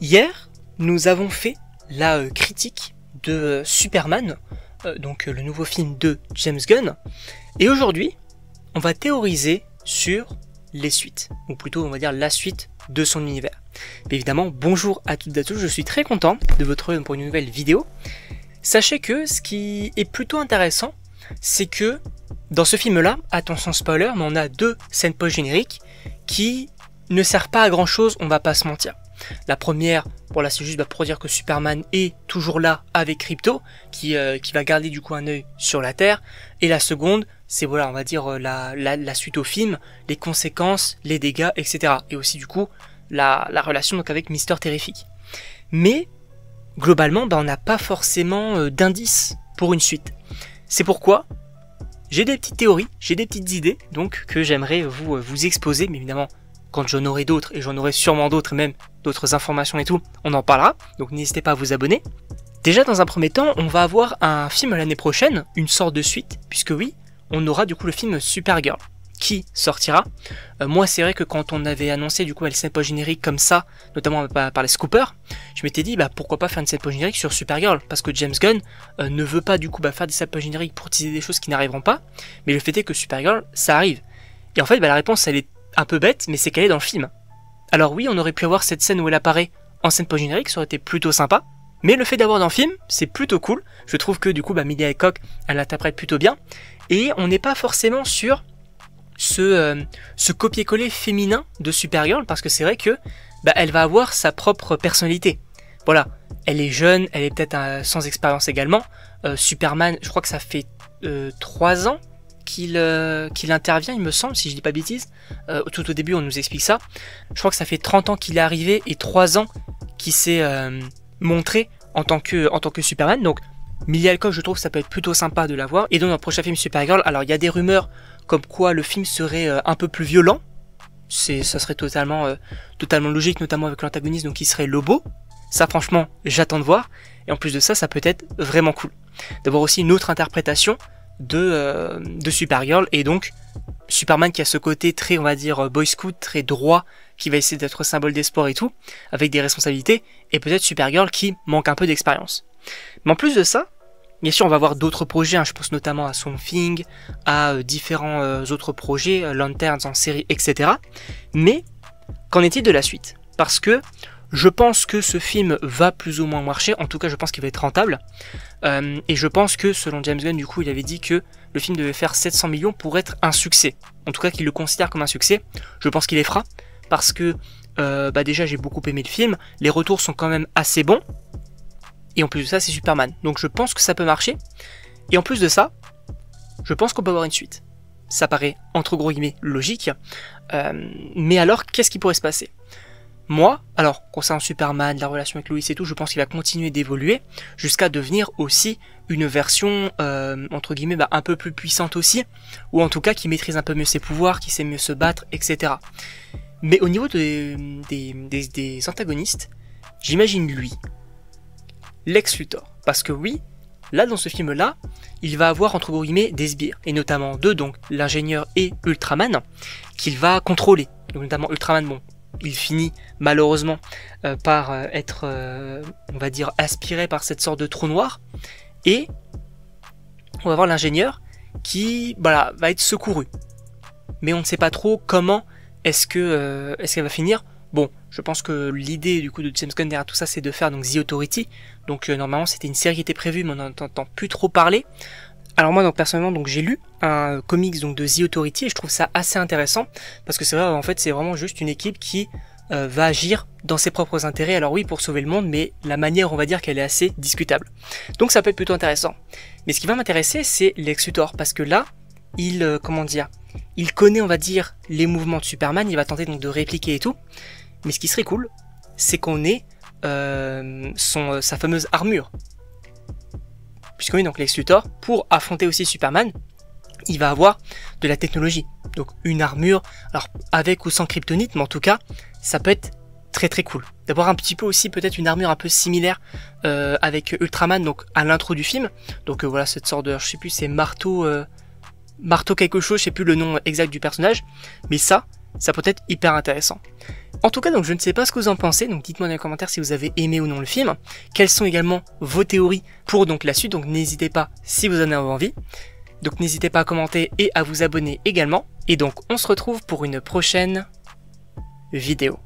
Hier, nous avons fait la critique de Superman, donc le nouveau film de James Gunn, et aujourd'hui, on va théoriser sur les suites, ou plutôt on va dire la suite de son univers. Mais évidemment, bonjour à toutes et à tous, je suis très content de vous retrouver pour une nouvelle vidéo. Sachez que ce qui est plutôt intéressant, c'est que dans ce film-là, attention spoiler, mais on a deux scènes post-génériques qui ne servent pas à grand chose, on va pas se mentir. La première, voilà, c'est juste pour dire que Superman est toujours là avec Krypto, qui va garder du coup un œil sur la Terre. Et la seconde, c'est voilà, on va dire la suite au film, les conséquences, les dégâts, etc. Et aussi du coup la relation donc avec Mister Terrific. Mais globalement, on n'a pas forcément d'indices pour une suite. C'est pourquoi j'ai des petites théories, j'ai des petites idées donc que j'aimerais vous exposer, mais évidemment. Quand j'en aurai d'autres, et j'en aurai sûrement d'autres, même d'autres informations et tout, on en parlera, donc n'hésitez pas à vous abonner. Déjà dans un premier temps, on va avoir un film l'année prochaine, une sorte de suite, puisque oui, on aura du coup le film Supergirl, qui sortira. Moi c'est vrai que quand on avait annoncé du coup la scène post-générique comme ça, notamment par les scoopers, je m'étais dit pourquoi pas faire une scène post-générique sur Supergirl, parce que James Gunn ne veut pas du coup faire des scènes post-génériques pour teaser des choses qui n'arriveront pas, mais le fait est que Supergirl, ça arrive. Et en fait la réponse elle est un peu bête, mais c'est qu'elle est dans le film. Alors oui, on aurait pu avoir cette scène où elle apparaît en scène post-générique, ça aurait été plutôt sympa, mais le fait d'avoir dans le film, c'est plutôt cool. Je trouve que du coup, Millie Alcock, elle l'interprète plutôt bien, et on n'est pas forcément sur ce copier-coller féminin de Supergirl, parce que c'est vrai que elle va avoir sa propre personnalité. Voilà, elle est jeune, elle est peut-être sans expérience également. Superman, je crois que ça fait 3 ans qu'il intervient, il me semble, si je dis pas bêtise. Tout au début, on nous explique ça. Je crois que ça fait 30 ans qu'il est arrivé et 3 ans qu'il s'est montré en tant que Superman. Donc, Millie Alcock, je trouve que ça peut être plutôt sympa de la voir. Et donc, dans le prochain film Supergirl, alors il y a des rumeurs comme quoi le film serait un peu plus violent. Ça serait totalement logique, notamment avec l'antagoniste, donc qui serait Lobo. Ça, franchement, j'attends de voir. Et en plus de ça, ça peut être vraiment cool. D'avoir aussi une autre interprétation de Supergirl, et donc Superman qui a ce côté très, on va dire, boy scout, très droit, qui va essayer d'être symbole des sports et tout, avec des responsabilités, et peut-être Supergirl qui manque un peu d'expérience. Mais en plus de ça, bien sûr on va voir d'autres projets, je pense notamment à Swamp Thing, à différents autres projets, Lanterns en série, etc. Mais qu'en est-il de la suite? Parce que je pense que ce film va plus ou moins marcher, en tout cas je pense qu'il va être rentable, et je pense que selon James Gunn, du coup il avait dit que le film devait faire 700 millions pour être un succès, en tout cas qu'il le considère comme un succès. Je pense qu'il les fera, parce que déjà j'ai beaucoup aimé le film, les retours sont quand même assez bons, et en plus de ça c'est Superman, donc je pense que ça peut marcher, et en plus de ça, je pense qu'on peut avoir une suite. Ça paraît entre gros guillemets logique, mais alors qu'est-ce qui pourrait se passer? Moi, alors, concernant Superman, la relation avec Lois et tout, je pense qu'il va continuer d'évoluer jusqu'à devenir aussi une version, entre guillemets, un peu plus puissante aussi, ou en tout cas qui maîtrise un peu mieux ses pouvoirs, qui sait mieux se battre, etc. Mais au niveau des antagonistes, j'imagine lui, Lex Luthor, parce que oui, là dans ce film-là, il va avoir entre guillemets des sbires, et notamment deux, donc l'ingénieur et Ultraman, qu'il va contrôler. Donc notamment Ultraman, bon, il finit malheureusement par être, on va dire, aspiré par cette sorte de trou noir, et on va voir l'ingénieur qui va être secouru. Mais on ne sait pas trop comment est-ce qu'elle va finir. Bon, je pense que l'idée du coup de James Gunn derrière tout ça, c'est de faire donc The Authority. Donc normalement c'était une série qui était prévue, mais on n'en entend plus trop parler. Alors moi donc personnellement donc j'ai lu un comics donc de The Authority et je trouve ça assez intéressant parce que c'est vrai en fait c'est vraiment juste une équipe qui va agir dans ses propres intérêts. Alors oui pour sauver le monde, mais la manière on va dire qu'elle est assez discutable. Donc ça peut être plutôt intéressant. Mais ce qui va m'intéresser c'est Lex Luthor parce que là il il connaît on va dire les mouvements de Superman, il va tenter donc de répliquer et tout. Mais ce qui serait cool c'est qu'on ait sa fameuse armure. Puisqu'on est donc Lex Luthor, pour affronter aussi Superman, il va avoir de la technologie. Donc une armure, alors avec ou sans kryptonite, mais en tout cas, ça peut être très très cool. D'avoir un petit peu aussi peut-être une armure un peu similaire avec Ultraman, donc à l'intro du film. Donc voilà, cette sorte de, je sais plus, c'est marteau quelque chose, je sais plus le nom exact du personnage. Mais ça peut être hyper intéressant. En tout cas, donc je ne sais pas ce que vous en pensez, donc dites-moi dans les commentaires si vous avez aimé ou non le film. Quelles sont également vos théories pour donc la suite, donc n'hésitez pas si vous en avez envie. Donc n'hésitez pas à commenter et à vous abonner également. Et donc on se retrouve pour une prochaine vidéo.